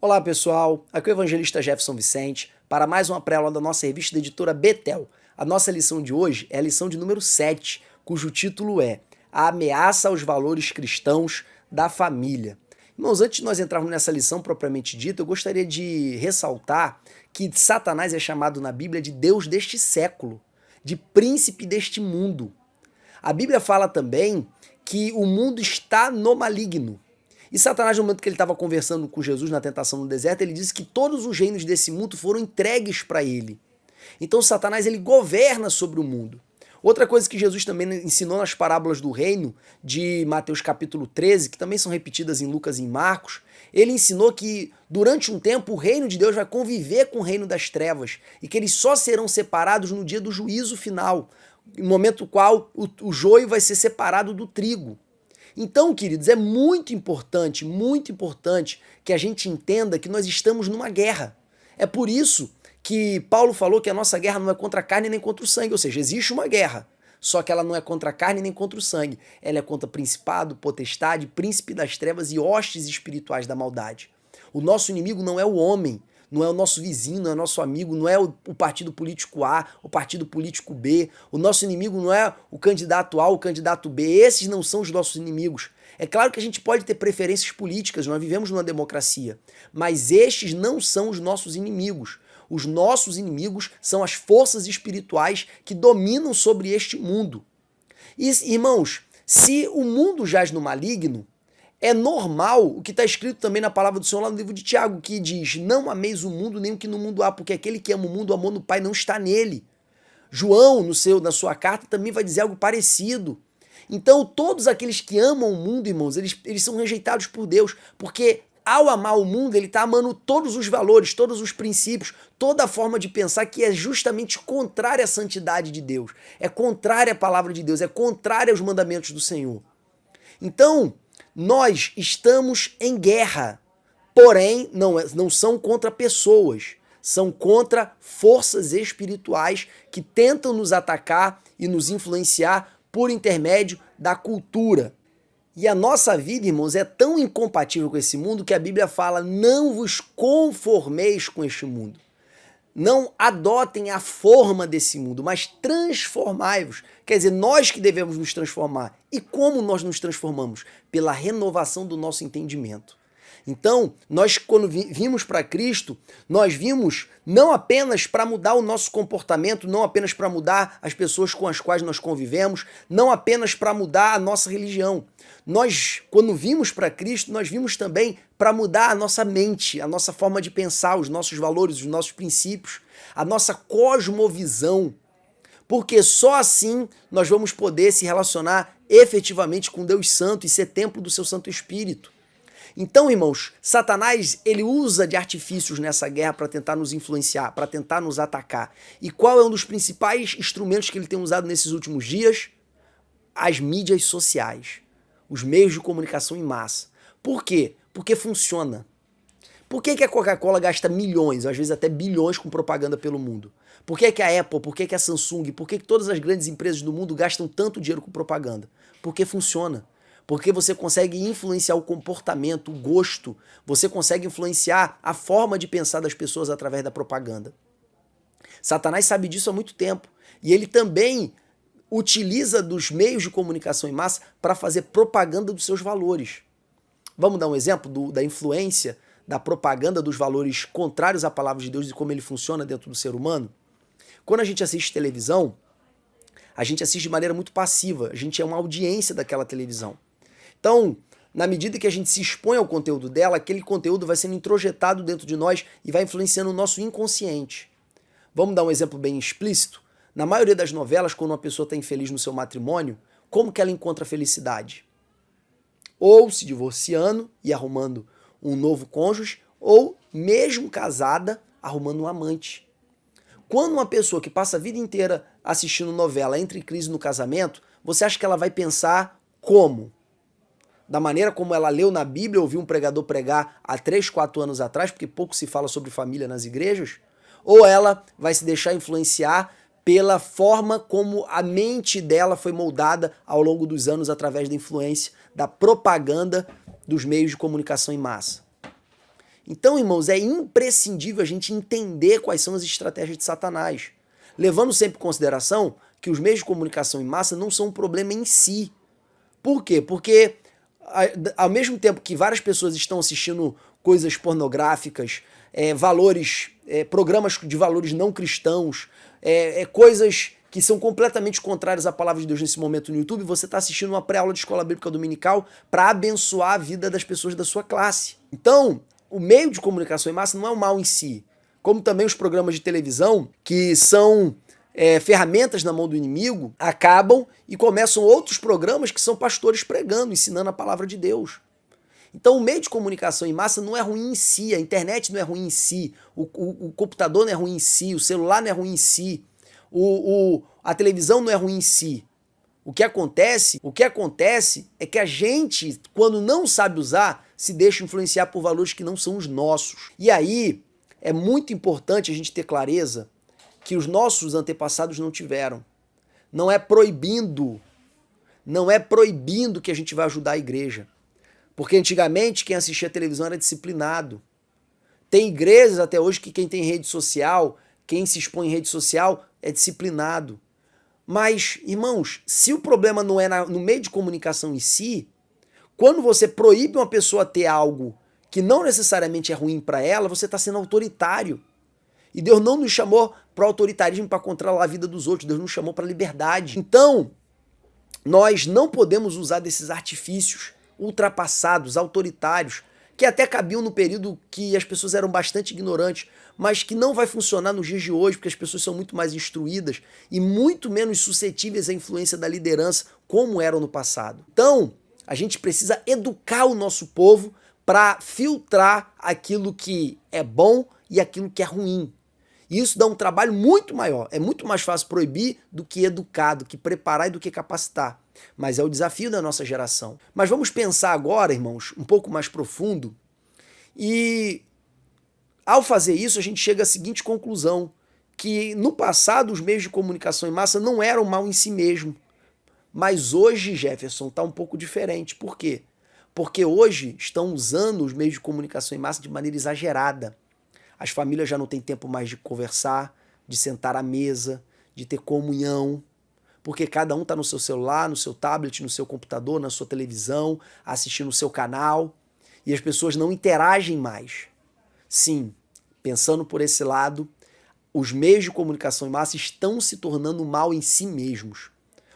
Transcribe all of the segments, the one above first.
Olá pessoal, aqui é o evangelista Jefferson Vicente para mais uma pré-aula da nossa revista da editora Betel. A nossa lição de hoje é a lição de número 7, cujo título é A Ameaça aos Valores Cristãos da Família. Irmãos, antes de nós entrarmos nessa lição propriamente dita, eu gostaria de ressaltar que Satanás é chamado na Bíblia de Deus deste século, de príncipe deste mundo. A Bíblia fala também que o mundo está no maligno. E Satanás, no momento que ele estava conversando com Jesus na tentação no deserto, ele disse que todos os reinos desse mundo foram entregues para ele. Então Satanás ele governa sobre o mundo. Outra coisa que Jesus também ensinou nas parábolas do reino, de Mateus capítulo 13, que também são repetidas em Lucas e em Marcos, ele ensinou que durante um tempo o reino de Deus vai conviver com o reino das trevas e que eles só serão separados no dia do juízo final, no momento no qual o joio vai ser separado do trigo. Então, queridos, é muito importante que a gente entenda que nós estamos numa guerra. É por isso que Paulo falou que a nossa guerra não é contra a carne nem contra o sangue, ou seja, existe uma guerra, só que ela não é contra a carne nem contra o sangue. Ela é contra principado, potestade, príncipe das trevas e hostes espirituais da maldade. O nosso inimigo não é o homem, não é o nosso vizinho, não é o nosso amigo, não é o partido político A, o partido político B. O nosso inimigo não é o candidato A, o candidato B. Esses não são os nossos inimigos. É claro que a gente pode ter preferências políticas, nós vivemos numa democracia, mas estes não são os nossos inimigos. Os nossos inimigos são as forças espirituais que dominam sobre este mundo. E, irmãos, se o mundo jaz no maligno, é normal o que está escrito também na palavra do Senhor lá no livro de Tiago, que diz: não ameis o mundo nem o que no mundo há, porque aquele que ama o mundo, o amor do Pai não está nele. João, na sua carta, também vai dizer algo parecido. Então, todos aqueles que amam o mundo, irmãos, eles são rejeitados por Deus, porque ao amar o mundo, ele está amando todos os valores, todos os princípios, toda a forma de pensar que é justamente contrária à santidade de Deus, é contrária à palavra de Deus, é contrária aos mandamentos do Senhor. Então, nós estamos em guerra, porém não são contra pessoas, são contra forças espirituais que tentam nos atacar e nos influenciar por intermédio da cultura. E a nossa vida, irmãos, é tão incompatível com esse mundo que a Bíblia fala: não vos conformeis com este mundo. Não adotem a forma desse mundo, mas transformai-vos. Quer dizer, nós que devemos nos transformar. E como nós nos transformamos? Pela renovação do nosso entendimento. Então, nós quando vimos para Cristo, nós vimos não apenas para mudar o nosso comportamento, não apenas para mudar as pessoas com as quais nós convivemos, não apenas para mudar a nossa religião. Nós, quando vimos para Cristo, nós vimos também para mudar a nossa mente, a nossa forma de pensar, os nossos valores, os nossos princípios, a nossa cosmovisão. Porque só assim nós vamos poder se relacionar efetivamente com Deus Santo e ser templo do seu Santo Espírito. Então, irmãos, Satanás ele usa de artifícios nessa guerra para tentar nos influenciar, para tentar nos atacar. E qual é um dos principais instrumentos que ele tem usado nesses últimos dias? As mídias sociais, os meios de comunicação em massa. Por quê? Porque funciona. Por que a Coca-Cola gasta milhões, às vezes até bilhões com propaganda pelo mundo? Por que a Apple, por que a Samsung, por que todas as grandes empresas do mundo gastam tanto dinheiro com propaganda? Porque funciona. Porque você consegue influenciar o comportamento, o gosto, você consegue influenciar a forma de pensar das pessoas através da propaganda. Satanás sabe disso há muito tempo e ele também utiliza dos meios de comunicação em massa para fazer propaganda dos seus valores. Vamos dar um exemplo da influência da propaganda dos valores contrários à palavra de Deus e como ele funciona dentro do ser humano? Quando a gente assiste televisão, a gente assiste de maneira muito passiva, a gente é uma audiência daquela televisão. Então, na medida que a gente se expõe ao conteúdo dela, aquele conteúdo vai sendo introjetado dentro de nós e vai influenciando o nosso inconsciente. Vamos dar um exemplo bem explícito? Na maioria das novelas, quando uma pessoa está infeliz no seu matrimônio, como que ela encontra felicidade? Ou se divorciando e arrumando um novo cônjuge, ou mesmo casada, arrumando um amante. Quando uma pessoa que passa a vida inteira assistindo novela entra em crise no casamento, você acha que ela vai pensar como? Da maneira como ela leu na Bíblia, ouviu um pregador pregar há 3, 4 anos atrás, porque pouco se fala sobre família nas igrejas? Ou ela vai se deixar influenciar pela forma como a mente dela foi moldada ao longo dos anos através da influência da propaganda dos meios de comunicação em massa? Então, irmãos, é imprescindível a gente entender quais são as estratégias de Satanás, levando sempre em consideração que os meios de comunicação em massa não são um problema em si. Por quê? Porque ao mesmo tempo que várias pessoas estão assistindo coisas pornográficas, programas de valores não cristãos, coisas que são completamente contrárias à palavra de Deus nesse momento no YouTube, você está assistindo uma pré-aula de escola bíblica dominical para abençoar a vida das pessoas da sua classe. Então, o meio de comunicação em massa não é um mal em si, como também os programas de televisão, que são ferramentas na mão do inimigo, acabam e começam outros programas que são pastores pregando, ensinando a palavra de Deus. Então o meio de comunicação em massa não é ruim em si, a internet não é ruim em si, o computador não é ruim em si, o celular não é ruim em si, a televisão não é ruim em si. O que acontece é que a gente, quando não sabe usar, se deixa influenciar por valores que não são os nossos. E aí é muito importante a gente ter clareza que os nossos antepassados não tiveram. Não é proibindo que a gente vai ajudar a igreja. Porque antigamente quem assistia a televisão era disciplinado. Tem igrejas até hoje que quem tem rede social, quem se expõe em rede social é disciplinado. Mas, irmãos, se o problema não é no meio de comunicação em si, quando você proíbe uma pessoa ter algo que não necessariamente é ruim para ela, você está sendo autoritário. E Deus não nos chamou para o autoritarismo para controlar a vida dos outros, Deus nos chamou para a liberdade. Então, nós não podemos usar desses artifícios ultrapassados, autoritários, que até cabiam no período que as pessoas eram bastante ignorantes, mas que não vai funcionar nos dias de hoje, porque as pessoas são muito mais instruídas e muito menos suscetíveis à influência da liderança, como eram no passado. Então, a gente precisa educar o nosso povo para filtrar aquilo que é bom e aquilo que é ruim. E isso dá um trabalho muito maior. É muito mais fácil proibir do que educar, do que preparar e do que capacitar. Mas é o desafio da nossa geração. Mas vamos pensar agora, irmãos, um pouco mais profundo. E ao fazer isso, a gente chega à seguinte conclusão, que no passado os meios de comunicação em massa não eram mal em si mesmo. Mas hoje, Jefferson, está um pouco diferente. Por quê? Porque hoje estão usando os meios de comunicação em massa de maneira exagerada. As famílias já não têm tempo mais de conversar, de sentar à mesa, de ter comunhão, porque cada um está no seu celular, no seu tablet, no seu computador, na sua televisão, assistindo o seu canal, e as pessoas não interagem mais. Sim, pensando por esse lado, os meios de comunicação em massa estão se tornando mal em si mesmos.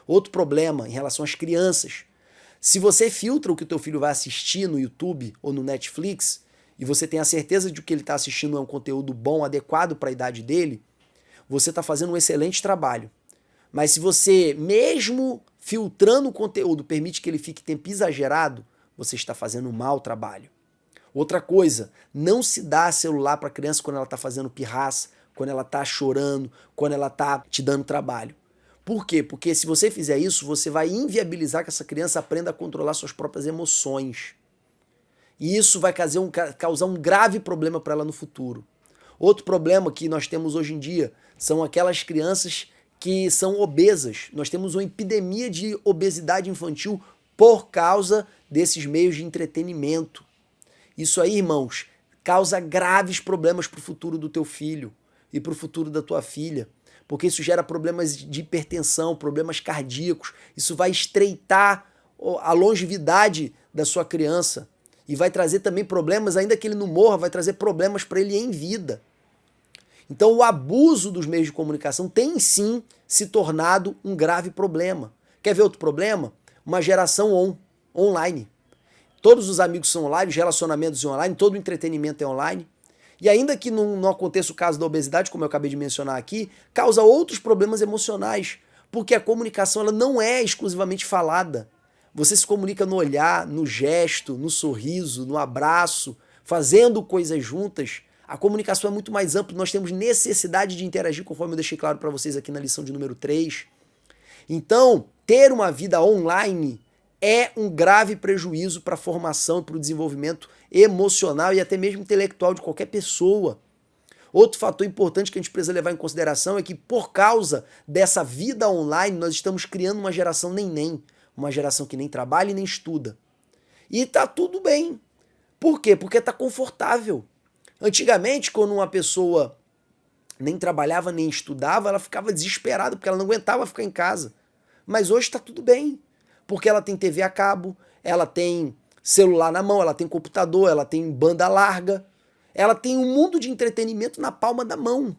Outro problema em relação às crianças. Se você filtra o que o teu filho vai assistir no YouTube ou no Netflix, e você tem a certeza de que ele está assistindo é um conteúdo bom, adequado para a idade dele, você está fazendo um excelente trabalho. Mas se você, mesmo filtrando o conteúdo, permite que ele fique tempo exagerado, você está fazendo um mau trabalho. Outra coisa, não se dá celular para a criança quando ela está fazendo pirraça, quando ela está chorando, quando ela está te dando trabalho. Por quê? Porque se você fizer isso, você vai inviabilizar que essa criança aprenda a controlar suas próprias emoções. E isso vai causar um grave problema para ela no futuro. Outro problema que nós temos hoje em dia são aquelas crianças que são obesas. Nós temos uma epidemia de obesidade infantil por causa desses meios de entretenimento. Isso aí, irmãos, causa graves problemas para o futuro do teu filho e para o futuro da tua filha. Porque isso gera problemas de hipertensão, problemas cardíacos. Isso vai estreitar a longevidade da sua criança. E vai trazer também problemas, ainda que ele não morra, vai trazer problemas para ele em vida. Então o abuso dos meios de comunicação tem sim se tornado um grave problema. Quer ver outro problema? Uma geração online. Todos os amigos são online, os relacionamentos são online, todo o entretenimento é online. E ainda que não aconteça o caso da obesidade, como eu acabei de mencionar aqui, causa outros problemas emocionais, porque a comunicação ela não é exclusivamente falada. Você se comunica no olhar, no gesto, no sorriso, no abraço, fazendo coisas juntas. A comunicação é muito mais ampla, nós temos necessidade de interagir, conforme eu deixei claro para vocês aqui na lição de número 3. Então, ter uma vida online é um grave prejuízo para a formação e para o desenvolvimento emocional e até mesmo intelectual de qualquer pessoa. Outro fator importante que a gente precisa levar em consideração é que, por causa dessa vida online, nós estamos criando uma geração neném. Uma geração que nem trabalha e nem estuda. E tá tudo bem. Por quê? Porque tá confortável. Antigamente, quando uma pessoa nem trabalhava nem estudava, ela ficava desesperada porque ela não aguentava ficar em casa. Mas hoje está tudo bem, porque ela tem TV a cabo, ela tem celular na mão, ela tem computador, ela tem banda larga, ela tem um mundo de entretenimento na palma da mão.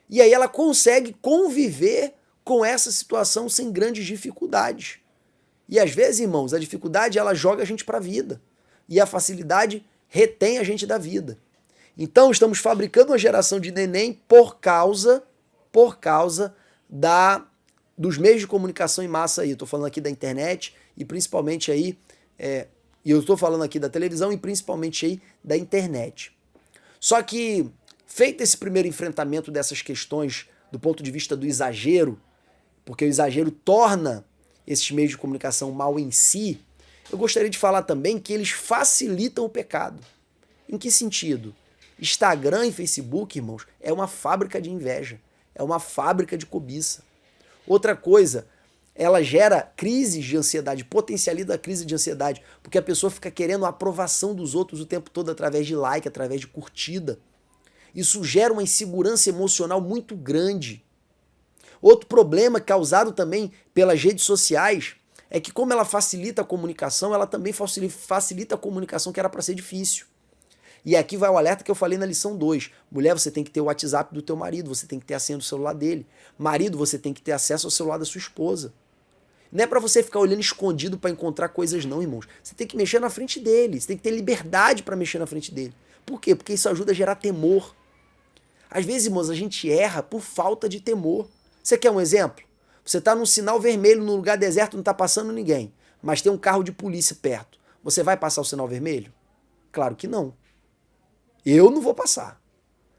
E aí ela consegue conviver com essa situação sem grandes dificuldades. E às vezes, irmãos, a dificuldade ela joga a gente para a vida e a facilidade retém a gente da vida. Então estamos fabricando uma geração de neném por causa dos meios de comunicação em massa aí. Estou falando aqui da internet e principalmente aí, e eu estou falando aqui da televisão e principalmente aí da internet. Só que, feito esse primeiro enfrentamento dessas questões do ponto de vista do exagero, porque o exagero torna esses meios de comunicação mal em si, eu gostaria de falar também que eles facilitam o pecado. Em que sentido? Instagram e Facebook, irmãos, é uma fábrica de inveja, é uma fábrica de cobiça. Outra coisa, ela gera crises de ansiedade, potencializa a crise de ansiedade, porque a pessoa fica querendo a aprovação dos outros o tempo todo através de like, através de curtida. Isso gera uma insegurança emocional muito grande. Outro problema causado também pelas redes sociais é que, como ela facilita a comunicação, ela também facilita a comunicação que era para ser difícil. E aqui vai o alerta que eu falei na lição 2. Mulher, você tem que ter o WhatsApp do teu marido, você tem que ter a senha do celular dele. Marido, você tem que ter acesso ao celular da sua esposa. Não é para você ficar olhando escondido para encontrar coisas não, irmãos. Você tem que mexer na frente dele, você tem que ter liberdade para mexer na frente dele. Por quê? Porque isso ajuda a gerar temor. Às vezes, irmãos, a gente erra por falta de temor. Você quer um exemplo? Você está num sinal vermelho, num lugar deserto, não está passando ninguém, mas tem um carro de polícia perto. Você vai passar o sinal vermelho? Claro que não. Eu não vou passar.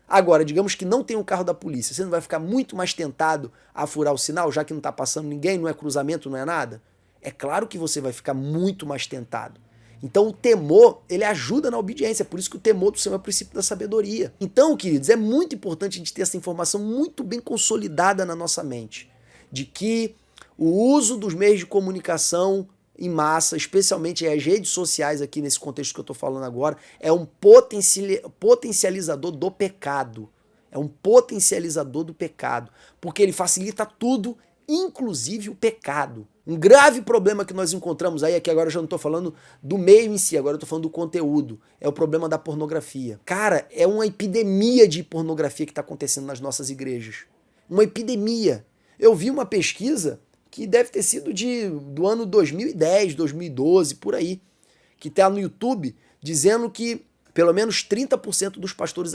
Agora, digamos que não tem um carro da polícia, você não vai ficar muito mais tentado a furar o sinal, já que não está passando ninguém, não é cruzamento, não é nada? É claro que você vai ficar muito mais tentado. Então o temor, ele ajuda na obediência, é por isso que o temor do Senhor é o princípio da sabedoria. Então, queridos, é muito importante a gente ter essa informação muito bem consolidada na nossa mente, de que o uso dos meios de comunicação em massa, especialmente as redes sociais aqui nesse contexto que eu estou falando agora, é um potencializador do pecado. É um potencializador do pecado, porque ele facilita tudo, inclusive o pecado. Um grave problema que nós encontramos aí, é que agora eu já não estou falando do meio em si, agora eu estou falando do conteúdo, é o problema da pornografia. Cara, é uma epidemia de pornografia que está acontecendo nas nossas igrejas. Uma epidemia. Eu vi uma pesquisa que deve ter sido do ano 2010, 2012, por aí, que está no YouTube, dizendo que pelo menos 30% dos pastores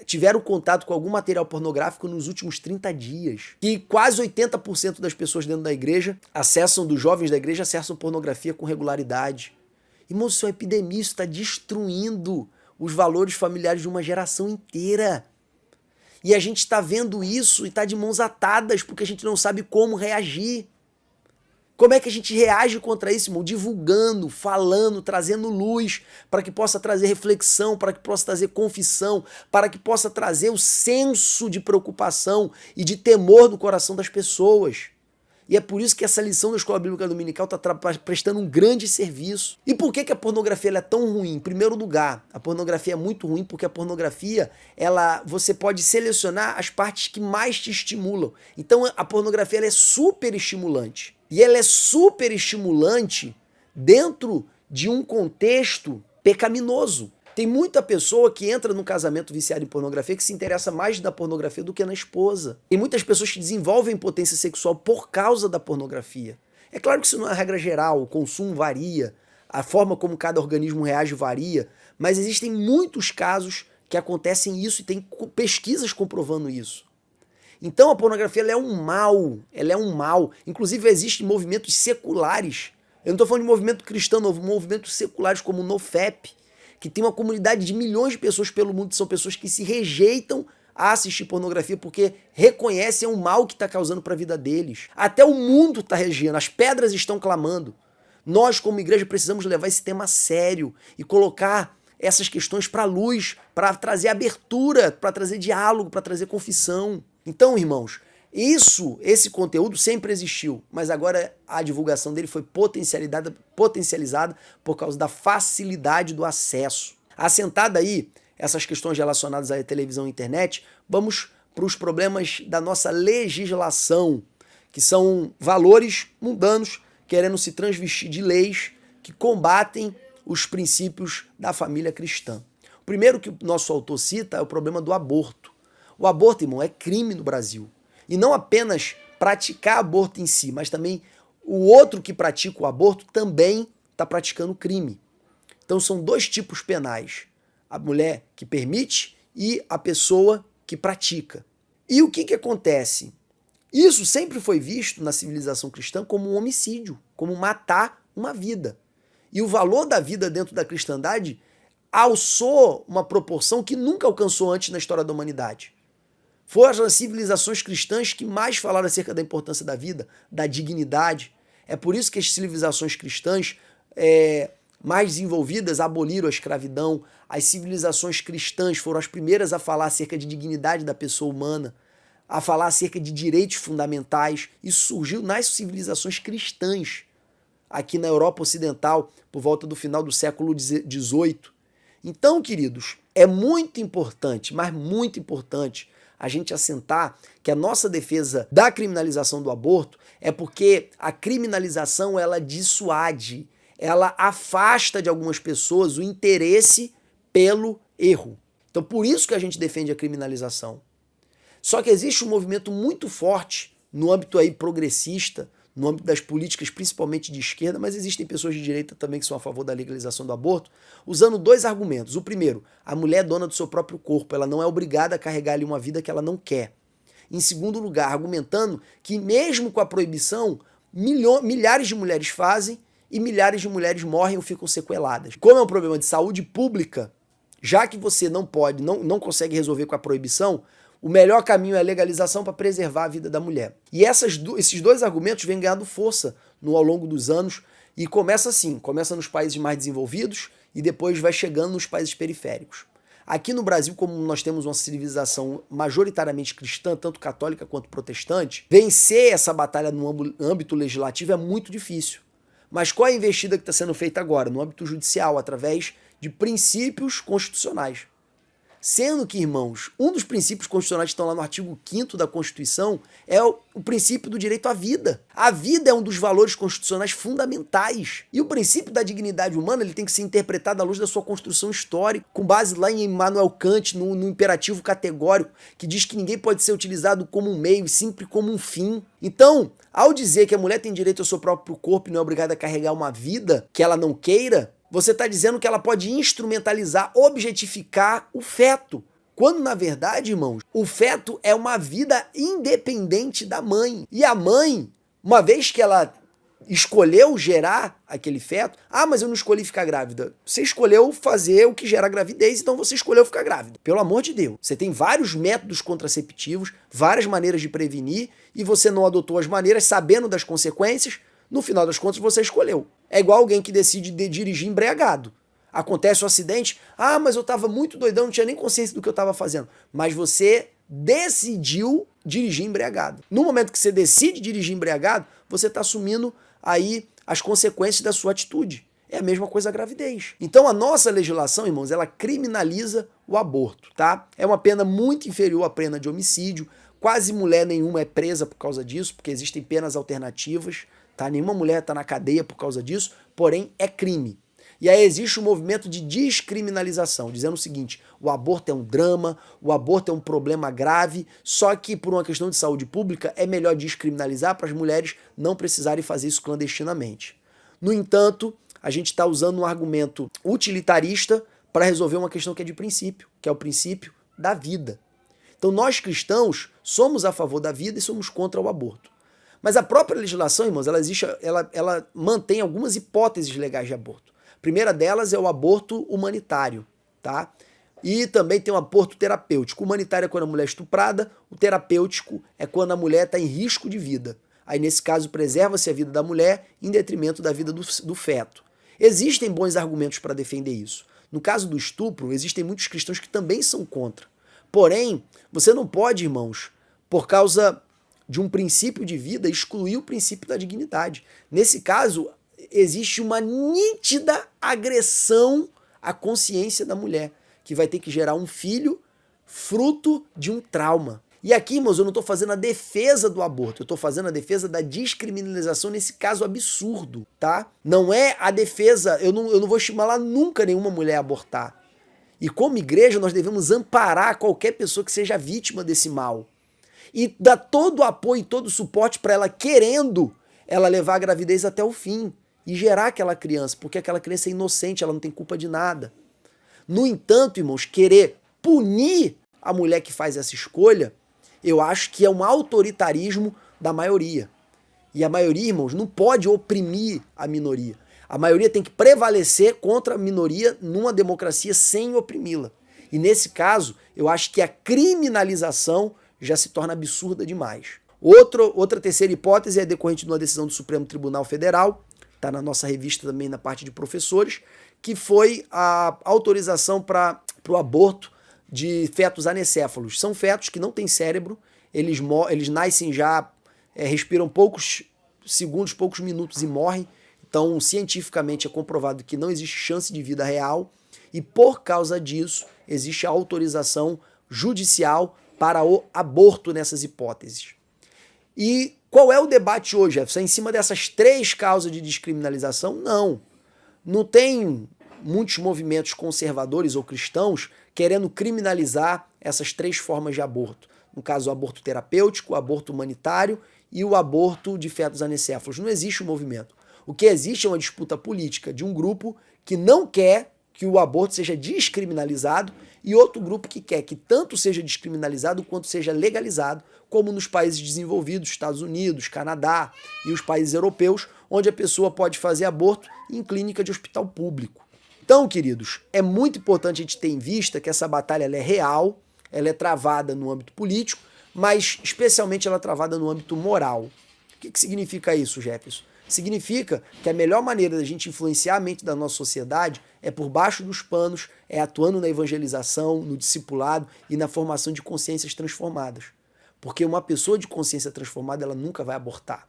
tiveram contato com algum material pornográfico nos últimos 30 dias. E quase 80% das pessoas dentro da igreja dos jovens da igreja acessam pornografia com regularidade. Irmão, isso é uma epidemia, isso está destruindo os valores familiares de uma geração inteira. E a gente está vendo isso e está de mãos atadas porque a gente não sabe como reagir. Como é que a gente reage contra isso, irmão? Divulgando, falando, trazendo luz para que possa trazer reflexão, para que possa trazer confissão, para que possa trazer o senso de preocupação e de temor no coração das pessoas. E é por isso que essa lição da Escola Bíblica Dominical está prestando um grande serviço. E por que a pornografia ela é tão ruim? Em primeiro lugar, a pornografia é muito ruim porque a pornografia, você pode selecionar as partes que mais te estimulam. Então a pornografia ela é super estimulante. E ela é super estimulante dentro de um contexto pecaminoso. Tem muita pessoa que entra no casamento viciado em pornografia que se interessa mais na pornografia do que na esposa. Tem muitas pessoas que desenvolvem potência sexual por causa da pornografia. É claro que isso não é a regra geral, o consumo varia, a forma como cada organismo reage varia, mas existem muitos casos que acontecem isso e tem pesquisas comprovando isso. Então a pornografia ela é um mal. Inclusive existem movimentos seculares. Eu não estou falando de movimento cristão, não, movimentos seculares como o NoFap, que tem uma comunidade de milhões de pessoas pelo mundo, são pessoas que se rejeitam a assistir pornografia porque reconhecem o mal que está causando para a vida deles. Até o mundo está reagindo, as pedras estão clamando. Nós, como igreja, precisamos levar esse tema a sério e colocar essas questões para a luz, para trazer abertura, para trazer diálogo, para trazer confissão. Então, irmãos, esse conteúdo sempre existiu, mas agora a divulgação dele foi potencializada por causa da facilidade do acesso. Assentada aí essas questões relacionadas à televisão e internet, vamos para os problemas da nossa legislação, que são valores mundanos querendo se transvestir de leis que combatem os princípios da família cristã. O primeiro que o nosso autor cita é o problema do aborto. O aborto, irmão, é crime no Brasil. E não apenas praticar aborto em si, mas também o outro que pratica o aborto também está praticando crime. Então são dois tipos penais. A mulher que permite e a pessoa que pratica. E o que acontece? Isso sempre foi visto na civilização cristã como um homicídio, como matar uma vida. E o valor da vida dentro da cristandade alçou uma proporção que nunca alcançou antes na história da humanidade. Foram as civilizações cristãs que mais falaram acerca da importância da vida, da dignidade. É por isso que as civilizações cristãs mais desenvolvidas aboliram a escravidão. As civilizações cristãs foram as primeiras a falar acerca de dignidade da pessoa humana, a falar acerca de direitos fundamentais. Isso surgiu nas civilizações cristãs, aqui na Europa Ocidental, por volta do final do século XVIII. Então, queridos, é muito importante, mas muito importante, a gente assentar que a nossa defesa da criminalização do aborto é porque a criminalização, ela dissuade, ela afasta de algumas pessoas o interesse pelo erro. Então, por isso que a gente defende a criminalização. Só que existe um movimento muito forte no âmbito aí progressista, no âmbito das políticas, principalmente de esquerda, mas existem pessoas de direita também que são a favor da legalização do aborto, usando dois argumentos. O primeiro, a mulher é dona do seu próprio corpo, ela não é obrigada a carregar ali uma vida que ela não quer. Em segundo lugar, argumentando que mesmo com a proibição, milhares de mulheres fazem e milhares de mulheres morrem ou ficam sequeladas. Como é um problema de saúde pública, já que você não consegue resolver com a proibição, o melhor caminho é a legalização para preservar a vida da mulher. E esses dois argumentos vêm ganhando força ao longo dos anos e começa assim, começa nos países mais desenvolvidos e depois vai chegando nos países periféricos. Aqui no Brasil, como nós temos uma civilização majoritariamente cristã, tanto católica quanto protestante, vencer essa batalha no âmbito legislativo é muito difícil. Mas qual é a investida que está sendo feita agora? No âmbito judicial, através de princípios constitucionais. Sendo que, irmãos, um dos princípios constitucionais que estão lá no artigo 5º da Constituição é o princípio do direito à vida. A vida é um dos valores constitucionais fundamentais. E o princípio da dignidade humana ele tem que ser interpretado à luz da sua construção histórica, com base lá em Immanuel Kant, no imperativo categórico, que diz que ninguém pode ser utilizado como um meio, e sempre como um fim. Então, ao dizer que a mulher tem direito ao seu próprio corpo e não é obrigada a carregar uma vida que ela não queira, você está dizendo que ela pode instrumentalizar, objetificar o feto. Quando, na verdade, irmãos, o feto é uma vida independente da mãe. E a mãe, uma vez que ela escolheu gerar aquele feto, mas eu não escolhi ficar grávida. Você escolheu fazer o que gera gravidez, então você escolheu ficar grávida. Pelo amor de Deus. Você tem vários métodos contraceptivos, várias maneiras de prevenir, e você não adotou as maneiras sabendo das consequências. No final das contas, você escolheu. É igual alguém que decide dirigir embriagado. Acontece um acidente, mas eu estava muito doidão, não tinha nem consciência do que eu estava fazendo. Mas você decidiu dirigir embriagado. No momento que você decide dirigir embriagado, você está assumindo aí as consequências da sua atitude. É a mesma coisa a gravidez. Então a nossa legislação, irmãos, ela criminaliza o aborto, tá? É uma pena muito inferior à pena de homicídio. Quase mulher nenhuma é presa por causa disso, porque existem penas alternativas. Tá? Nenhuma mulher está na cadeia por causa disso, porém é crime. E aí existe um movimento de descriminalização, dizendo o seguinte, o aborto é um drama, o aborto é um problema grave, só que por uma questão de saúde pública é melhor descriminalizar para as mulheres não precisarem fazer isso clandestinamente. No entanto, a gente está usando um argumento utilitarista para resolver uma questão que é de princípio, que é o princípio da vida. Então nós cristãos somos a favor da vida e somos contra o aborto. Mas a própria legislação, irmãos, ela mantém algumas hipóteses legais de aborto. A primeira delas é o aborto humanitário, tá? E também tem o aborto terapêutico. O humanitário é quando a mulher é estuprada, o terapêutico é quando a mulher está em risco de vida. Aí, nesse caso, preserva-se a vida da mulher em detrimento da vida do feto. Existem bons argumentos para defender isso. No caso do estupro, existem muitos cristãos que também são contra. Porém, você não pode, irmãos, por causa de um princípio de vida, excluir o princípio da dignidade. Nesse caso, existe uma nítida agressão a consciência da mulher, que vai ter que gerar um filho fruto de um trauma. E aqui, irmãos, eu não estou fazendo a defesa do aborto, eu estou fazendo a defesa da descriminalização nesse caso absurdo, tá? Não é a defesa, eu não vou estimular nunca nenhuma mulher a abortar. E como igreja, nós devemos amparar qualquer pessoa que seja vítima desse mal. E dar todo o apoio e todo o suporte para ela, querendo ela levar a gravidez até o fim e gerar aquela criança, porque aquela criança é inocente, ela não tem culpa de nada. No entanto, irmãos, querer punir a mulher que faz essa escolha, eu acho que é um autoritarismo da maioria. E a maioria, irmãos, não pode oprimir a minoria. A maioria tem que prevalecer contra a minoria numa democracia sem oprimi-la. E nesse caso, eu acho que a criminalização já se torna absurda demais. Outra terceira hipótese é decorrente de uma decisão do Supremo Tribunal Federal, está na nossa revista também na parte de professores, que foi a autorização para o aborto de fetos anencéfalos. São fetos que não têm cérebro, eles nascem já, respiram poucos segundos, poucos minutos e morrem. Então, cientificamente é comprovado que não existe chance de vida real e, por causa disso, existe a autorização judicial para o aborto nessas hipóteses. E qual é o debate hoje, Jefferson? É em cima dessas 3 causas de descriminalização? Não. Não tem muitos movimentos conservadores ou cristãos querendo criminalizar essas 3 formas de aborto. No caso, o aborto terapêutico, o aborto humanitário e o aborto de fetos anencéfalos. Não existe um movimento. O que existe é uma disputa política de um grupo que não quer que o aborto seja descriminalizado e outro grupo que quer que tanto seja descriminalizado quanto seja legalizado, como nos países desenvolvidos, Estados Unidos, Canadá e os países europeus, onde a pessoa pode fazer aborto em clínica de hospital público. Então, queridos, é muito importante a gente ter em vista que essa batalha ela é real, ela é travada no âmbito político, mas especialmente ela é travada no âmbito moral. O que significa isso, Jefferson? Significa que a melhor maneira da gente influenciar a mente da nossa sociedade é por baixo dos panos, é atuando na evangelização, no discipulado e na formação de consciências transformadas. Porque uma pessoa de consciência transformada, ela nunca vai abortar.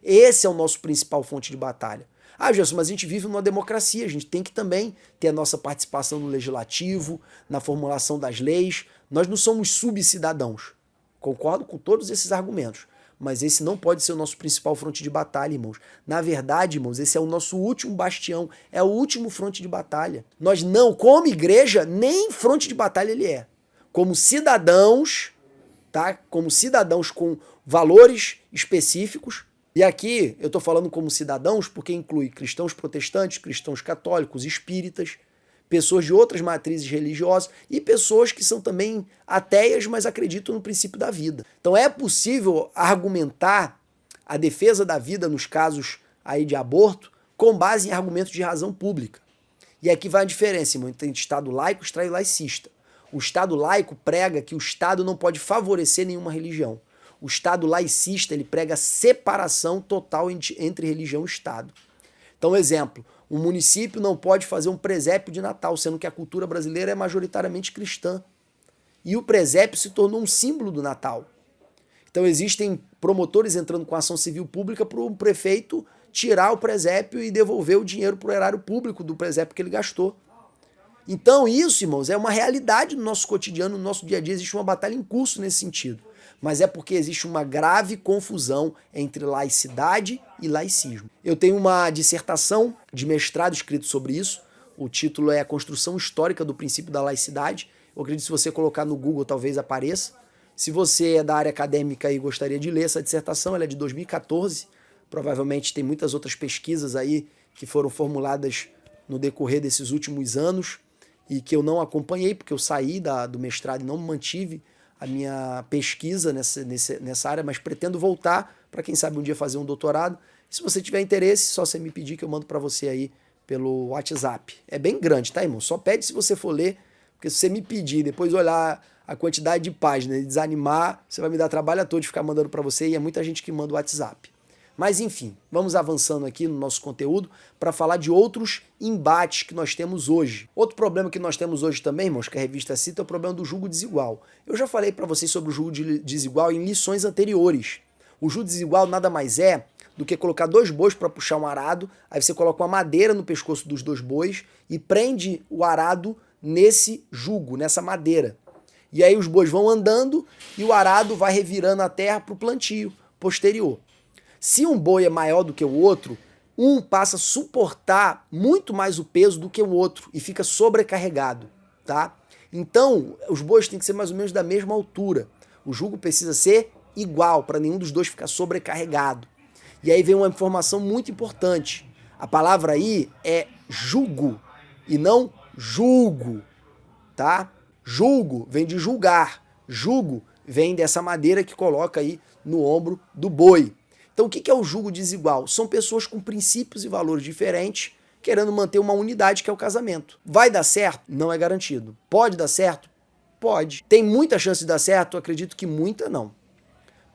Esse é o nosso principal fonte de batalha. Ah, Gerson, mas a gente vive numa democracia, a gente tem que também ter a nossa participação no legislativo, na formulação das leis. Nós não somos subcidadãos. Concordo com todos esses argumentos. Mas esse não pode ser o nosso principal fronte de batalha, irmãos. Na verdade, irmãos, esse é o nosso último bastião, é o último fronte de batalha. Nós não, como igreja, nem fronte de batalha ele é. Como cidadãos, tá? Como cidadãos com valores específicos. E aqui eu estou falando como cidadãos porque inclui cristãos protestantes, cristãos católicos, espíritas, pessoas de outras matrizes religiosas e pessoas que são também ateias, mas acreditam no princípio da vida. Então é possível argumentar a defesa da vida nos casos aí de aborto com base em argumentos de razão pública. E aqui vai a diferença, irmão, entre Estado laico e laicista. O Estado laico prega que o Estado não pode favorecer nenhuma religião. O Estado laicista ele prega a separação total entre religião e Estado. Então, exemplo, um município não pode fazer um presépio de Natal, sendo que a cultura brasileira é majoritariamente cristã. E o presépio se tornou um símbolo do Natal. Então existem promotores entrando com ação civil pública para o prefeito tirar o presépio e devolver o dinheiro para o erário público do presépio que ele gastou. Então isso, irmãos, é uma realidade no nosso cotidiano, no nosso dia a dia, existe uma batalha em curso nesse sentido. Mas é porque existe uma grave confusão entre laicidade e laicismo. Eu tenho uma dissertação de mestrado escrito sobre isso. O título é A Construção Histórica do Princípio da Laicidade. Eu acredito que se você colocar no Google talvez apareça. Se você é da área acadêmica e gostaria de ler essa dissertação, ela é de 2014. Provavelmente tem muitas outras pesquisas aí que foram formuladas no decorrer desses últimos anos e que eu não acompanhei porque eu saí do mestrado e não mantive a minha pesquisa nessa área, mas pretendo voltar para quem sabe um dia fazer um doutorado. Se você tiver interesse, só você me pedir que eu mando para você aí pelo WhatsApp. É bem grande, tá, irmão? Só pede se você for ler, porque se você me pedir, depois olhar a quantidade de páginas e desanimar, você vai me dar trabalho a todo de ficar mandando para você e é muita gente que manda o WhatsApp. Mas enfim, vamos avançando aqui no nosso conteúdo para falar de outros embates que nós temos hoje. Outro problema que nós temos hoje também, irmãos, que a revista cita, é o problema do julgo desigual. Eu já falei para vocês sobre o julgo desigual em lições anteriores. O julgo desigual nada mais é do que colocar 2 bois para puxar um arado. Aí você coloca uma madeira no pescoço dos 2 bois e prende o arado nesse jugo, nessa madeira. E aí os bois vão andando e o arado vai revirando a terra para o plantio posterior. Se um boi é maior do que o outro, um passa a suportar muito mais o peso do que o outro e fica sobrecarregado, tá? Então, os bois têm que ser mais ou menos da mesma altura. O jugo precisa ser igual, para nenhum dos dois ficar sobrecarregado. E aí vem uma informação muito importante. A palavra aí é jugo e não julgo, tá? Julgo vem de julgar. Jugo vem dessa madeira que coloca aí no ombro do boi. Então o que é o jugo desigual? São pessoas com princípios e valores diferentes querendo manter uma unidade que é o casamento. Vai dar certo? Não é garantido. Pode dar certo? Pode. Tem muita chance de dar certo? Eu acredito que muita não.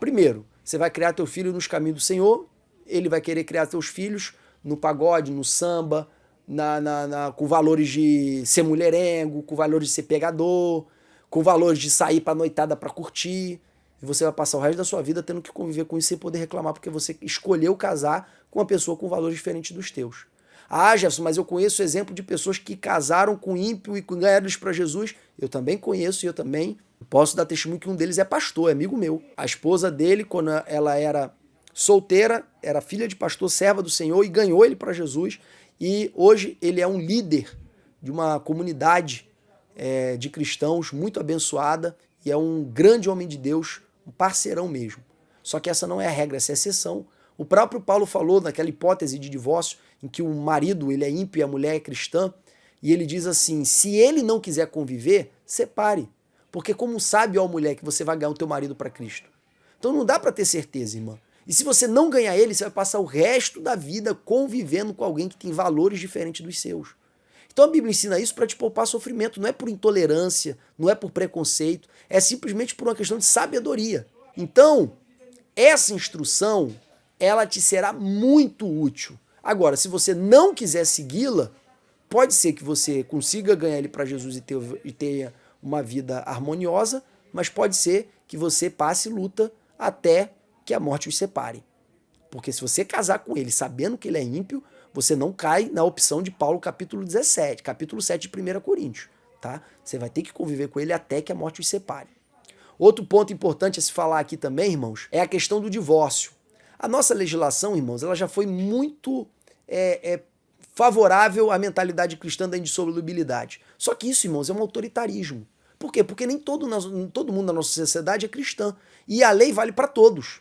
Primeiro, você vai criar teu filho nos caminhos do Senhor, ele vai querer criar teus filhos no pagode, no samba, com valores de ser mulherengo, com valores de ser pegador, com valores de sair pra noitada pra curtir. E você vai passar o resto da sua vida tendo que conviver com isso sem poder reclamar, porque você escolheu casar com uma pessoa com valores diferentes dos teus. Ah, Jefferson, mas eu conheço exemplo de pessoas que casaram com ímpio e ganharam eles para Jesus. Eu também conheço e eu também posso dar testemunho que um deles é pastor, é amigo meu. A esposa dele, quando ela era solteira, era filha de pastor, serva do Senhor, e ganhou ele para Jesus. E hoje ele é um líder de uma comunidade de cristãos muito abençoada e é um grande homem de Deus, um parceirão mesmo. Só que essa não é a regra, essa é a exceção. O próprio Paulo falou naquela hipótese de divórcio em que o marido ele é ímpio e a mulher é cristã, e ele diz assim, se ele não quiser conviver, separe. Porque como sabe, ó mulher, que você vai ganhar o teu marido para Cristo? Então não dá para ter certeza, irmã. E se você não ganhar ele, você vai passar o resto da vida convivendo com alguém que tem valores diferentes dos seus. Então a Bíblia ensina isso para te poupar sofrimento, não é por intolerância, não é por preconceito, é simplesmente por uma questão de sabedoria. Então, essa instrução, ela te será muito útil. Agora, se você não quiser segui-la, pode ser que você consiga ganhar ele para Jesus e tenha uma vida harmoniosa, mas pode ser que você passe luta até que a morte os separe. Porque se você casar com ele sabendo que ele é ímpio, você não cai na opção de Paulo capítulo 17, capítulo 7 de 1 Coríntios. Tá? Você vai ter que conviver com ele até que a morte os separe. Outro ponto importante a se falar aqui também, irmãos, é a questão do divórcio. A nossa legislação, irmãos, ela já foi muito favorável à mentalidade cristã da indissolubilidade. Só que isso, irmãos, é um autoritarismo. Por quê? Porque nem todo mundo na nossa sociedade é cristã. E a lei vale para todos.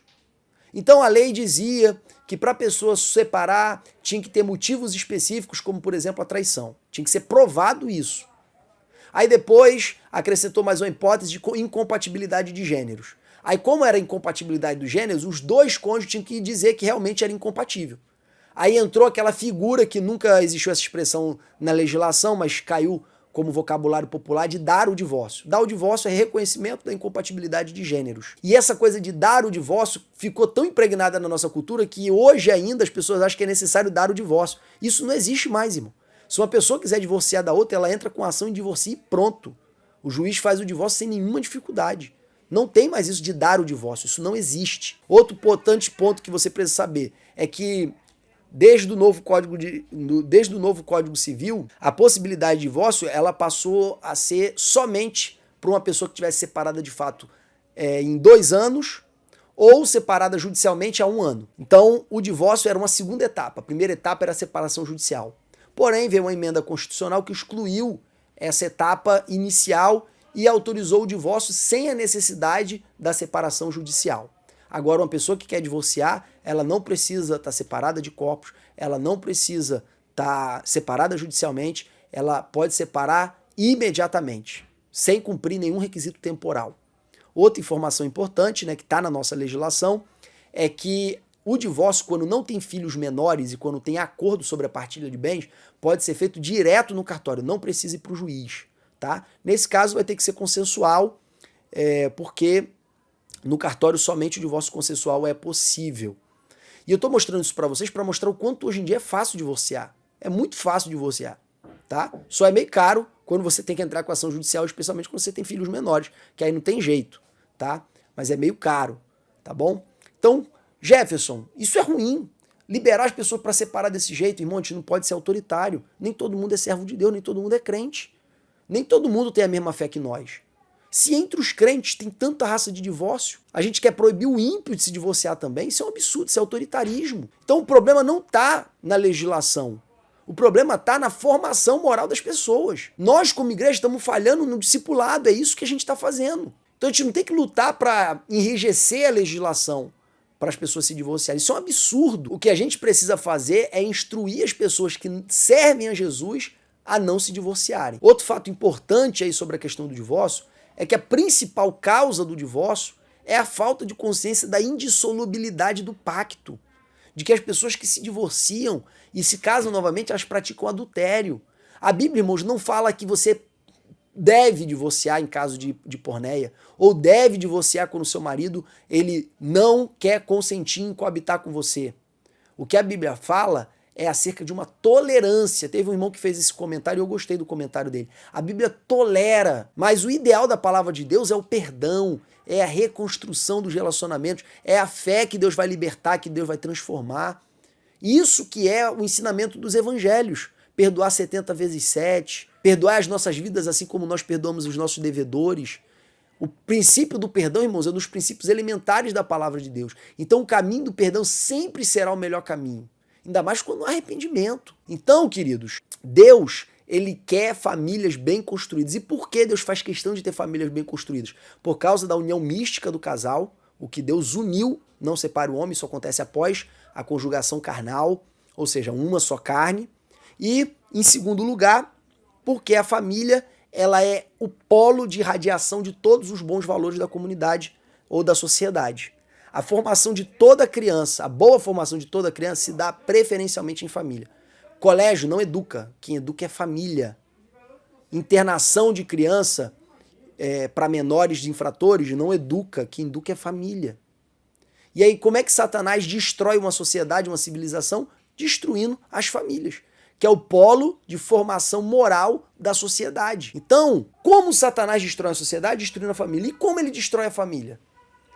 Então a lei dizia que para a pessoa se separar tinha que ter motivos específicos, como por exemplo a traição. Tinha que ser provado isso. Aí depois acrescentou mais uma hipótese de incompatibilidade de gêneros. Aí como era incompatibilidade dos gêneros, os dois cônjuges tinham que dizer que realmente era incompatível. Aí entrou aquela figura que nunca existiu essa expressão na legislação, mas caiu como vocabulário popular, de dar o divórcio. Dar o divórcio é reconhecimento da incompatibilidade de gêneros. E essa coisa de dar o divórcio ficou tão impregnada na nossa cultura que hoje ainda as pessoas acham que é necessário dar o divórcio. Isso não existe mais, irmão. Se uma pessoa quiser divorciar da outra, ela entra com ação e divorcia e pronto. O juiz faz o divórcio sem nenhuma dificuldade. Não tem mais isso de dar o divórcio, isso não existe. Outro importante ponto que você precisa saber é que desde o novo Código Civil, a possibilidade de divórcio ela passou a ser somente para uma pessoa que tivesse separada de fato em 2 anos ou separada judicialmente há 1 ano. Então, o divórcio era uma segunda etapa. A primeira etapa era a separação judicial. Porém, veio uma emenda constitucional que excluiu essa etapa inicial e autorizou o divórcio sem a necessidade da separação judicial. Agora, uma pessoa que quer divorciar, ela não precisa estar separada de corpos, ela não precisa estar separada judicialmente, ela pode separar imediatamente, sem cumprir nenhum requisito temporal. Outra informação importante, né, que está na nossa legislação, é que o divórcio, quando não tem filhos menores e quando tem acordo sobre a partilha de bens, pode ser feito direto no cartório, não precisa ir para o juiz. Tá? Nesse caso, vai ter que ser consensual, porque no cartório somente o divórcio consensual é possível. E eu estou mostrando isso para vocês para mostrar o quanto hoje em dia é fácil divorciar. É muito fácil divorciar. Tá? Só é meio caro quando você tem que entrar com ação judicial, especialmente quando você tem filhos menores, que aí não tem jeito. Tá? Mas é meio caro. Tá bom? Então, Jefferson, isso é ruim. Liberar as pessoas para separar desse jeito, irmão, a gente não pode ser autoritário. Nem todo mundo é servo de Deus, nem todo mundo é crente. Nem todo mundo tem a mesma fé que nós. Se entre os crentes tem tanta raça de divórcio, a gente quer proibir o ímpio de se divorciar também, isso é um absurdo, isso é autoritarismo. Então o problema não está na legislação. O problema está na formação moral das pessoas. Nós, como igreja, estamos falhando no discipulado, é isso que a gente está fazendo. Então a gente não tem que lutar para enrijecer a legislação para as pessoas se divorciarem. Isso é um absurdo. O que a gente precisa fazer é instruir as pessoas que servem a Jesus a não se divorciarem. Outro fato importante aí sobre a questão do divórcio é que a principal causa do divórcio é a falta de consciência da indissolubilidade do pacto. De que as pessoas que se divorciam e se casam novamente, elas praticam adultério. A Bíblia, irmãos, não fala que você deve divorciar em caso de porneia, ou deve divorciar quando o seu marido ele não quer consentir em coabitar com você. O que a Bíblia fala é acerca de uma tolerância. Teve um irmão que fez esse comentário e eu gostei do comentário dele. A Bíblia tolera, mas o ideal da palavra de Deus é o perdão, é a reconstrução dos relacionamentos, é a fé que Deus vai libertar, que Deus vai transformar. Isso que é o ensinamento dos evangelhos. Perdoar 70 vezes 7, perdoar as nossas vidas assim como nós perdoamos os nossos devedores. O princípio do perdão, irmãos, é um dos princípios elementares da palavra de Deus. Então o caminho do perdão sempre será o melhor caminho. Ainda mais quando há arrependimento. Então, queridos, Deus, ele quer famílias bem construídas. E por que Deus faz questão de ter famílias bem construídas? Por causa da união mística do casal, o que Deus uniu, não separa o homem, isso acontece após a conjugação carnal, ou seja, uma só carne. E, em segundo lugar, porque a família ela é o polo de irradiação de todos os bons valores da comunidade ou da sociedade. A formação de toda criança, a boa formação de toda criança se dá preferencialmente em família. Colégio não educa, quem educa é família. Internação de criança para menores de infratores não educa, quem educa é família. E aí como é que Satanás destrói uma sociedade, uma civilização? Destruindo as famílias, que é o polo de formação moral da sociedade. Então, como Satanás destrói a sociedade? Destruindo a família. E como ele destrói a família?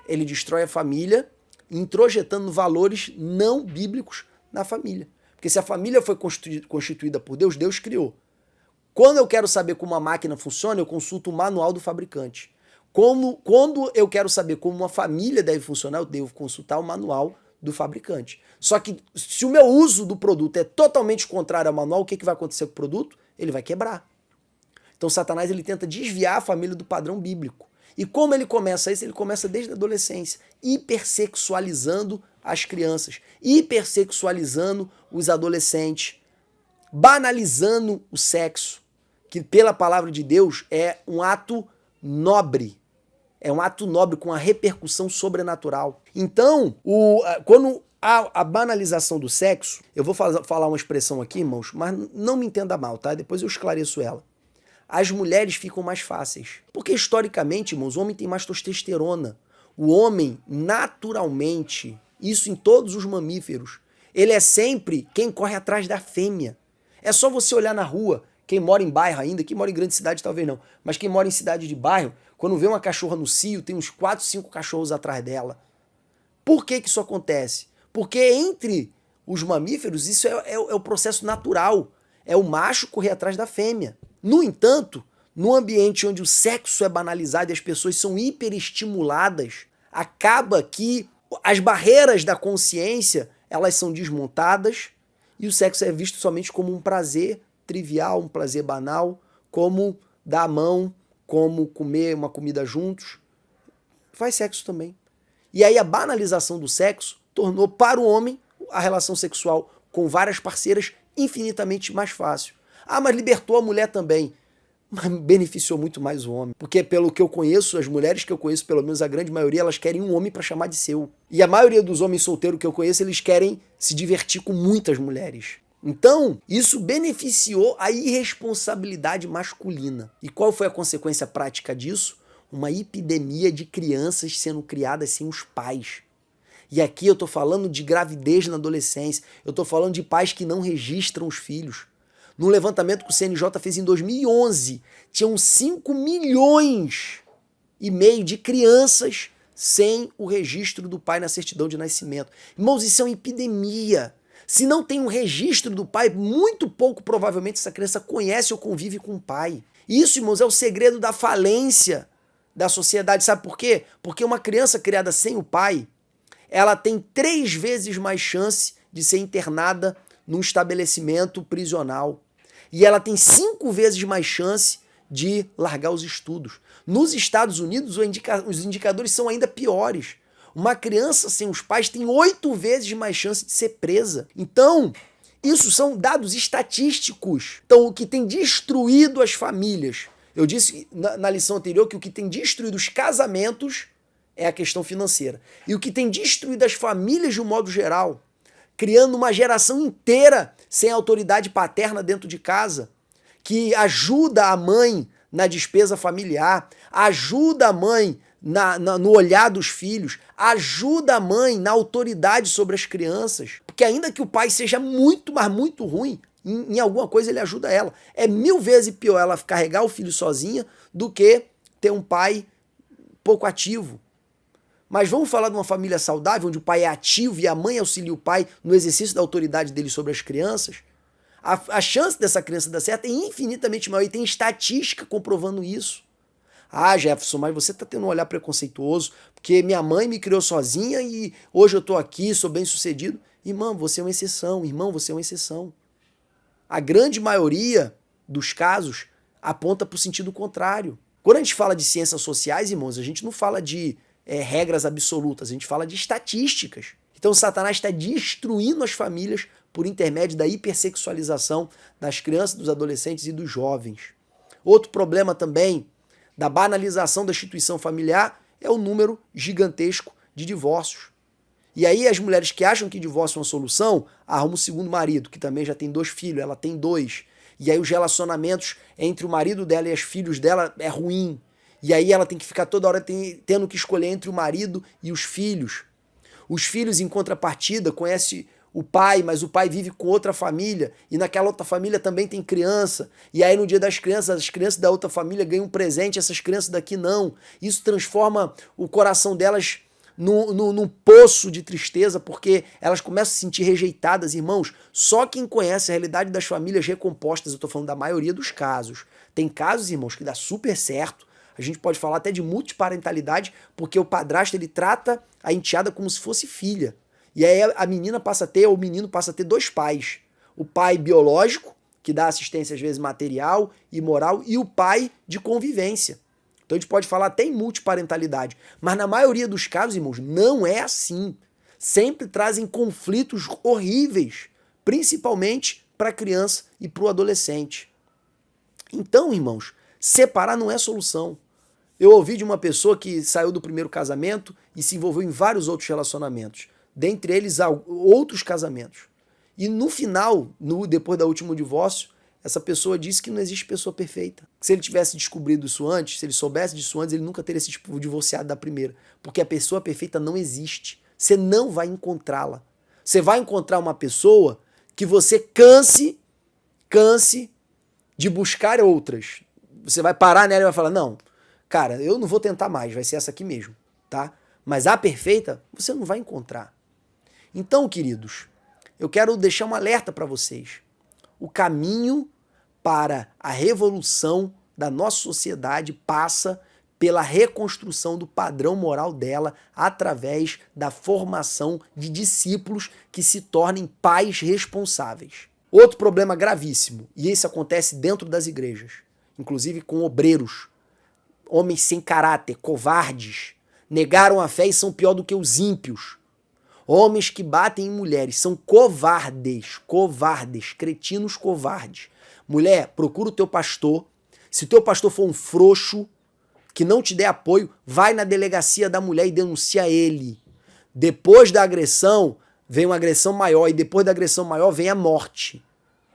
Ele destrói a família introjetando valores não bíblicos na família. Porque se a família foi constituída por Deus, Deus criou. Quando eu quero saber como uma máquina funciona, eu consulto o manual do fabricante. Quando eu quero saber como uma família deve funcionar, eu devo consultar o manual do fabricante. Só que se o meu uso do produto é totalmente contrário ao manual, o que vai acontecer com o produto? Ele vai quebrar. Então Satanás ele tenta desviar a família do padrão bíblico. E como ele começa isso? Ele começa desde a adolescência, hipersexualizando as crianças, hipersexualizando os adolescentes, banalizando o sexo, que pela palavra de Deus é um ato nobre. É um ato nobre com uma repercussão sobrenatural. Então, quando há a banalização do sexo, eu vou falar uma expressão aqui, irmãos, mas não me entenda mal, tá? Depois eu esclareço ela. As mulheres ficam mais fáceis. Porque historicamente, irmãos, o homem tem mais testosterona. O homem, naturalmente, isso em todos os mamíferos, ele é sempre quem corre atrás da fêmea. É só você olhar na rua, quem mora em bairro ainda, quem mora em grande cidade talvez não, mas quem mora em cidade de bairro, quando vê uma cachorra no cio, tem uns 4, 5 cachorros atrás dela. Por que isso acontece? Porque entre os mamíferos isso é o processo natural. É o macho correr atrás da fêmea. No entanto, num ambiente onde o sexo é banalizado e as pessoas são hiperestimuladas, acaba que as barreiras da consciência elas são desmontadas e o sexo é visto somente como um prazer trivial, um prazer banal, como dar a mão, como comer uma comida juntos. Faz sexo também. E aí a banalização do sexo tornou para o homem a relação sexual com várias parceiras infinitamente mais fácil. Ah, mas libertou a mulher também. Mas beneficiou muito mais o homem. Porque pelo que eu conheço, as mulheres que eu conheço, pelo menos a grande maioria, elas querem um homem para chamar de seu. E a maioria dos homens solteiros que eu conheço, eles querem se divertir com muitas mulheres. Então, isso beneficiou a irresponsabilidade masculina. E qual foi a consequência prática disso? Uma epidemia de crianças sendo criadas sem os pais. E aqui eu estou falando de gravidez na adolescência, eu estou falando de pais que não registram os filhos. No levantamento que o CNJ fez em 2011, tinham 5,5 milhões de crianças sem o registro do pai na certidão de nascimento. Irmãos, isso é uma epidemia. Se não tem um registro do pai, muito pouco provavelmente essa criança conhece ou convive com o pai. Isso, irmãos, é o segredo da falência da sociedade. Sabe por quê? Porque uma criança criada sem o pai, ela tem 3 vezes mais chance de ser internada num estabelecimento prisional. E ela tem 5 vezes mais chance de largar os estudos. Nos Estados Unidos, os indicadores são ainda piores. Uma criança sem os pais tem 8 vezes mais chance de ser presa. Então, isso são dados estatísticos. Então, o que tem destruído as famílias, eu disse na lição anterior que o que tem destruído os casamentos é a questão financeira. E o que tem destruído as famílias de um modo geral, criando uma geração inteira sem autoridade paterna dentro de casa, que ajuda a mãe na despesa familiar, ajuda a mãe no olhar dos filhos, ajuda a mãe na autoridade sobre as crianças. Porque ainda que o pai seja muito, mas muito ruim, em alguma coisa ele ajuda ela. É 1000 vezes pior ela carregar o filho sozinha do que ter um pai pouco ativo. Mas vamos falar de uma família saudável, onde o pai é ativo e a mãe auxilia o pai no exercício da autoridade dele sobre as crianças. A chance dessa criança dar certo é infinitamente maior e tem estatística comprovando isso. Ah, Jefferson, mas você está tendo um olhar preconceituoso, porque minha mãe me criou sozinha e hoje eu estou aqui, sou bem sucedido. Irmão, você é uma exceção. Irmão, você é uma exceção. A grande maioria dos casos aponta para o sentido contrário. Quando a gente fala de ciências sociais, irmãos, a gente não fala de regras absolutas, a gente fala de estatísticas. Então Satanás está destruindo as famílias por intermédio da hipersexualização das crianças, dos adolescentes e dos jovens. Outro problema também da banalização da instituição familiar é o número gigantesco de divórcios. E aí as mulheres que acham que divórcio é uma solução, arrumam um segundo marido, que também já tem 2 filhos, ela tem 2. E aí os relacionamentos entre o marido dela e os filhos dela é ruim. E aí ela tem que ficar toda hora tendo que escolher entre o marido e os filhos. Os filhos, em contrapartida, conhecem o pai, mas o pai vive com outra família, e naquela outra família também tem criança. E aí no dia das crianças, as crianças da outra família ganham um presente, essas crianças daqui não. Isso transforma o coração delas num poço de tristeza, porque elas começam a se sentir rejeitadas, irmãos. Só quem conhece a realidade das famílias recompostas, eu estou falando da maioria dos casos. Tem casos, irmãos, que dá super certo. A gente pode falar até de multiparentalidade, porque o padrasto ele trata a enteada como se fosse filha. E aí a menina passa a ter, ou o menino passa a ter 2 pais. O pai biológico, que dá assistência às vezes material e moral, e o pai de convivência. Então a gente pode falar até em multiparentalidade. Mas na maioria dos casos, irmãos, não é assim. Sempre trazem conflitos horríveis, principalmente para a criança e para o adolescente. Então, irmãos, separar não é solução. Eu ouvi de uma pessoa que saiu do primeiro casamento e se envolveu em vários outros relacionamentos. Dentre eles, outros casamentos. E no final, depois do último divórcio, essa pessoa disse que não existe pessoa perfeita. Se ele tivesse descobrido isso antes, se ele soubesse disso antes, ele nunca teria se divorciado da primeira. Porque a pessoa perfeita não existe. Você não vai encontrá-la. Você vai encontrar uma pessoa que você canse de buscar outras. Você vai parar nela e vai falar, não, cara, eu não vou tentar mais, vai ser essa aqui mesmo, tá? Mas a perfeita, você não vai encontrar. Então, queridos, eu quero deixar um alerta para vocês. O caminho para a revolução da nossa sociedade passa pela reconstrução do padrão moral dela através da formação de discípulos que se tornem pais responsáveis. Outro problema gravíssimo, e esse acontece dentro das igrejas, inclusive com obreiros, homens sem caráter, covardes, negaram a fé e são pior do que os ímpios. Homens que batem em mulheres são covardes, cretinos covardes. Mulher, procura o teu pastor. Se o teu pastor for um frouxo, que não te der apoio, vai na delegacia da mulher e denuncia ele. Depois da agressão, vem uma agressão maior, e depois da agressão maior vem a morte.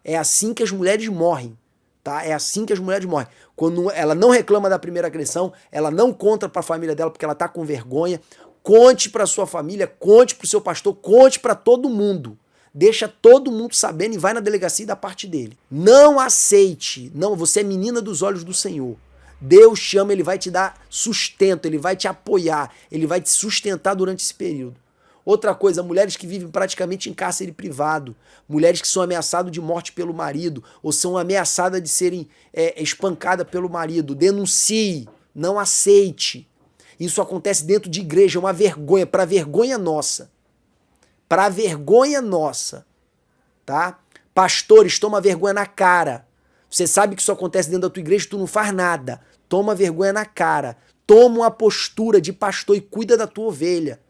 É assim que as mulheres morrem. Tá? É assim que as mulheres morrem. Quando ela não reclama da primeira agressão, ela não conta para a família dela porque ela está com vergonha. Conte para sua família, conte para o seu pastor, conte para todo mundo. Deixa todo mundo sabendo e vai na delegacia e dá parte dele. Não aceite. Não, você é menina dos olhos do Senhor. Deus te ama, ele vai te dar sustento, ele vai te apoiar, ele vai te sustentar durante esse período. Outra coisa, mulheres que vivem praticamente em cárcere privado, mulheres que são ameaçadas de morte pelo marido ou são ameaçadas de serem espancadas pelo marido, denuncie, não aceite. Isso acontece dentro de igreja, é uma vergonha, para vergonha nossa. Para vergonha nossa, tá? Pastores, toma vergonha na cara. Você sabe que isso acontece dentro da tua igreja, tu não faz nada. Toma vergonha na cara. Toma uma postura de pastor e cuida da tua ovelha.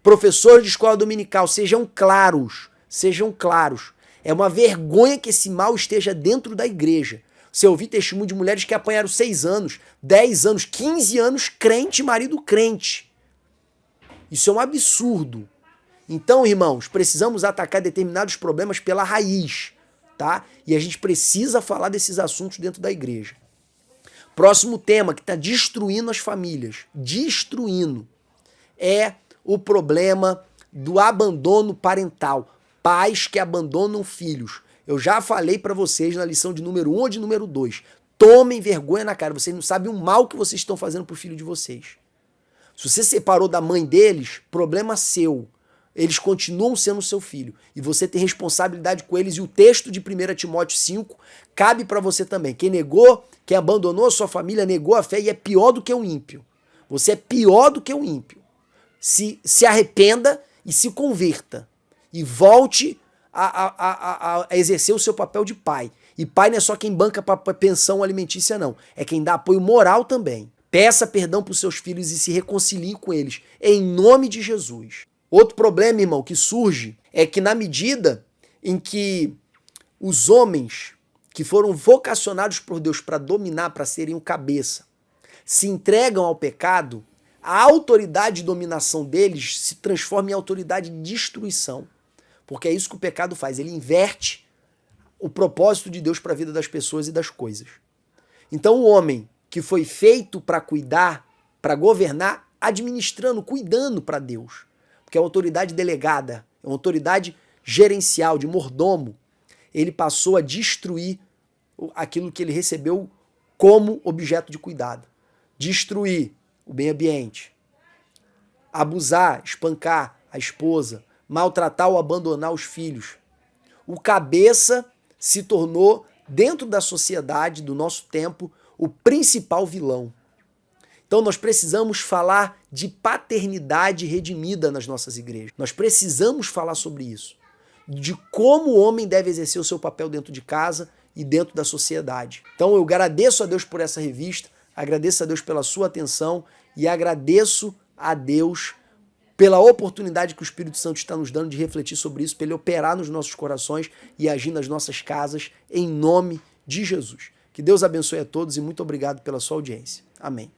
Professores de escola dominical, sejam claros, sejam claros. É uma vergonha que esse mal esteja dentro da igreja. Você ouviu testemunho de mulheres que apanharam 6 anos, 10 anos, 15 anos, crente, marido crente. Isso é um absurdo. Então, irmãos, precisamos atacar determinados problemas pela raiz, tá? E a gente precisa falar desses assuntos dentro da igreja. Próximo tema que está destruindo as famílias, destruindo, é o problema do abandono parental. Pais que abandonam filhos. Eu já falei para vocês na lição de número 1 ou de número 2. Tomem vergonha na cara. Vocês não sabem o mal que vocês estão fazendo pro filho de vocês. Se você separou da mãe deles, problema seu. Eles continuam sendo seu filho. E você tem responsabilidade com eles. E o texto de 1 Timóteo 5 cabe para você também. Quem negou, quem abandonou a sua família, negou a fé e é pior do que um ímpio. Você é pior do que um ímpio. Se arrependa e se converta. E volte a exercer o seu papel de pai. E pai não é só quem banca para pensão alimentícia, não. É quem dá apoio moral também. Peça perdão para os seus filhos e se reconcilie com eles. Em nome de Jesus. Outro problema, irmão, que surge é que na medida em que os homens que foram vocacionados por Deus para dominar, para serem o cabeça, se entregam ao pecado, a autoridade de dominação deles se transforma em autoridade de destruição. Porque é isso que o pecado faz. Ele inverte o propósito de Deus para a vida das pessoas e das coisas. Então o homem que foi feito para cuidar, para governar, administrando, cuidando para Deus. Porque é uma autoridade delegada, é uma autoridade gerencial, de mordomo. Ele passou a destruir aquilo que ele recebeu como objeto de cuidado. Destruir o meio ambiente, abusar, espancar a esposa, maltratar ou abandonar os filhos. O cabeça se tornou, dentro da sociedade, do nosso tempo, o principal vilão. Então nós precisamos falar de paternidade redimida nas nossas igrejas. Nós precisamos falar sobre isso. De como o homem deve exercer o seu papel dentro de casa e dentro da sociedade. Então eu agradeço a Deus por essa revista, agradeço a Deus pela sua atenção e agradeço a Deus pela oportunidade que o Espírito Santo está nos dando de refletir sobre isso, para ele operar nos nossos corações e agir nas nossas casas, em nome de Jesus. Que Deus abençoe a todos e muito obrigado pela sua audiência. Amém.